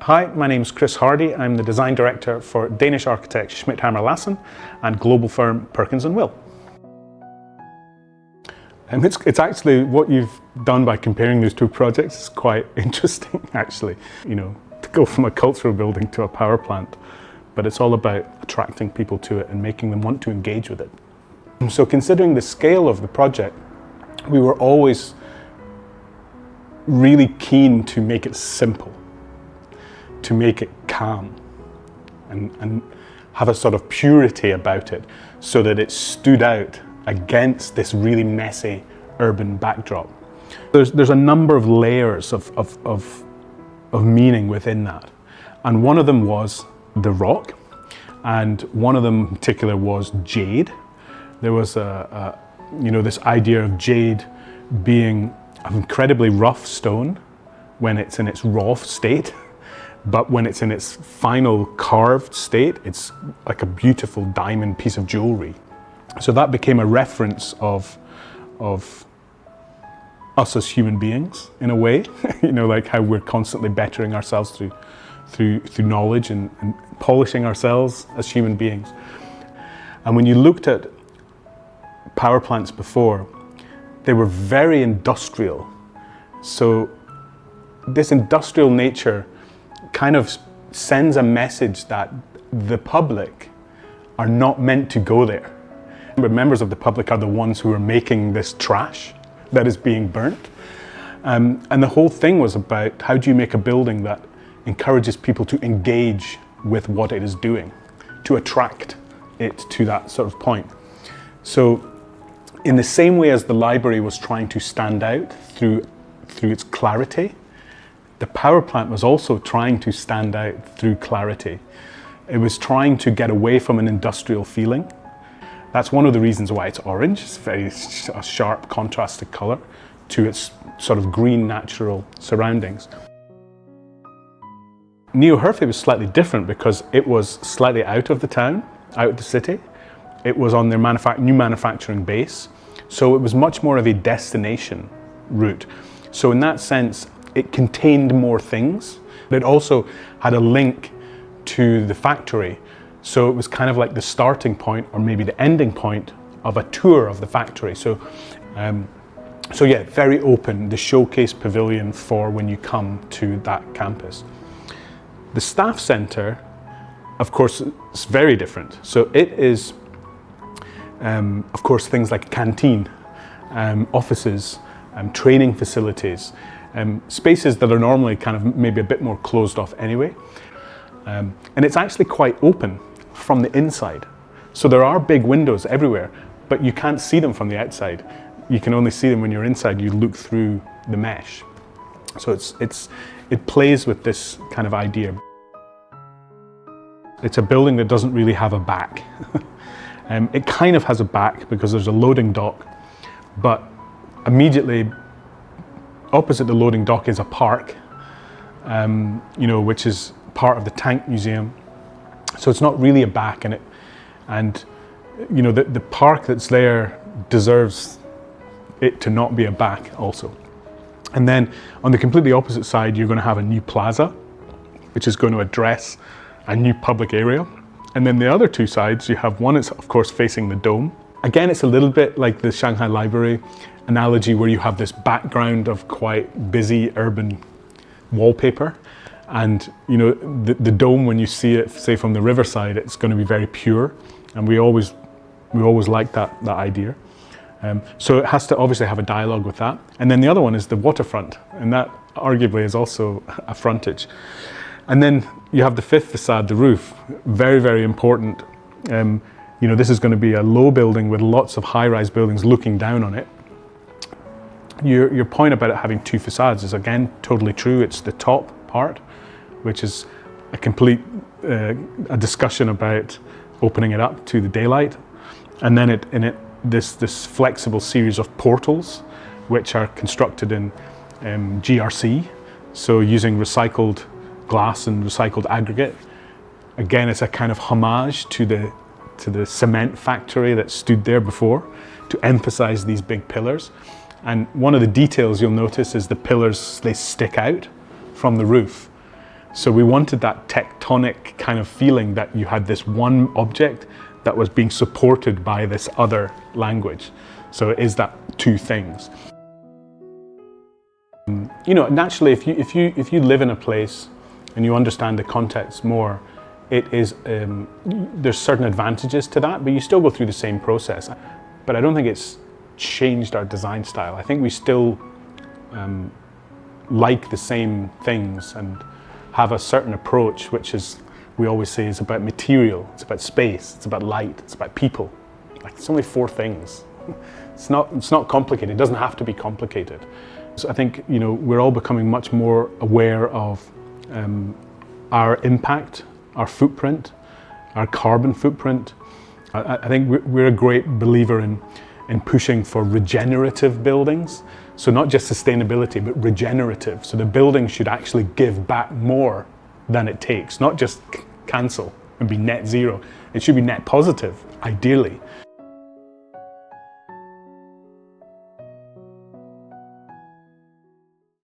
Hi, my name is Chris Hardie. I'm the design director for Danish architect Schmidt Hammer Lassen and global firm Perkins&Will. And it's actually what you've done by comparing those two projects is quite interesting, actually. You know, to go from a cultural building to a power plant, but it's all about attracting people to it and making them want to engage with it. And so considering the scale of the project, we were always really keen to make it simple, to make it calm and have a sort of purity about it so that it stood out against this really messy urban backdrop. There's a number of layers of meaning within that. And one of them was the rock, and one of them in particular was jade. There was this idea of jade being an incredibly rough stone when it's in its raw state, but when it's in its final carved state, it's like a beautiful diamond piece of jewelry. So that became a reference of us as human beings in a way, you know, like how we're constantly bettering ourselves through knowledge and polishing ourselves as human beings. And when you looked at power plants before, they were very industrial. So this industrial nature kind of sends a message that the public are not meant to go there. But members of the public are the ones who are making this trash that is being burnt. And the whole thing was about how do you make a building that encourages people to engage with what it is doing, to attract it to that sort of point. So in the same way as the library was trying to stand out through its clarity, the power plant was also trying to stand out through clarity. It was trying to get away from an industrial feeling. That's one of the reasons why it's orange. It's a sharp, contrasted color to its sort of green, natural surroundings. Neo Herfe was slightly different because it was slightly out of the town, out of the city. It was on their new manufacturing base. So it was much more of a destination route. So in that sense, it contained more things. It also had a link to the factory. So it was kind of like the starting point or maybe the ending point of a tour of the factory. So yeah, very open, the showcase pavilion for when you come to that campus. The staff center, of course, is very different. So it is, of course, things like canteen, offices, training facilities, spaces that are normally kind of maybe a bit more closed off anyway. And it's actually quite open from the inside. So there are big windows everywhere, but you can't see them from the outside. You can only see them when you're inside, you look through the mesh. So it plays with this kind of idea. It's a building that doesn't really have a back. It kind of has a back because there's a loading dock, but immediately opposite the loading dock is a park, which is part of the Tank Museum. So it's not really a back, the park that's there deserves it to not be a back also. And then on the completely opposite side, you're going to have a new plaza, which is going to address a new public area. And then the other two sides, you have one is of course facing the dome. Again, it's a little bit like the Shanghai Library analogy where you have this background of quite busy urban wallpaper. And you know, the dome, when you see it, say from the riverside, it's going to be very pure. And we always like that idea. So it has to obviously have a dialogue with that. And then the other one is the waterfront, and that arguably is also a frontage. And then you have the fifth facade, the roof, very, very important. This is going to be a low building with lots of high-rise buildings looking down on it. Your point about it having two facades is again totally true. It's the top part, which is a complete a discussion about opening it up to the daylight, and then this flexible series of portals, which are constructed in GRC, so using recycled glass and recycled aggregate. Again, it's a kind of homage to the cement factory that stood there before, to emphasize these big pillars. And one of the details you'll notice is the pillars, they stick out from the roof. So we wanted that tectonic kind of feeling that you had this one object that was being supported by this other language. So it is that two things. You know, naturally, if you live in a place and you understand the context more, it is there's certain advantages to that, but you still go through the same process. But I don't think it's changed our design style. I think we still like the same things and have a certain approach, which is, we always say, is about material, it's about space, it's about light, it's about people. Like, it's only 4 things. It's not complicated. It doesn't have to be complicated. So I think, you know, we're all becoming much more aware of our impact, our footprint, our carbon footprint. I think we're a great believer in pushing for regenerative buildings. So not just sustainability, but regenerative. So the building should actually give back more than it takes, not just cancel and be net zero. It should be net positive, ideally.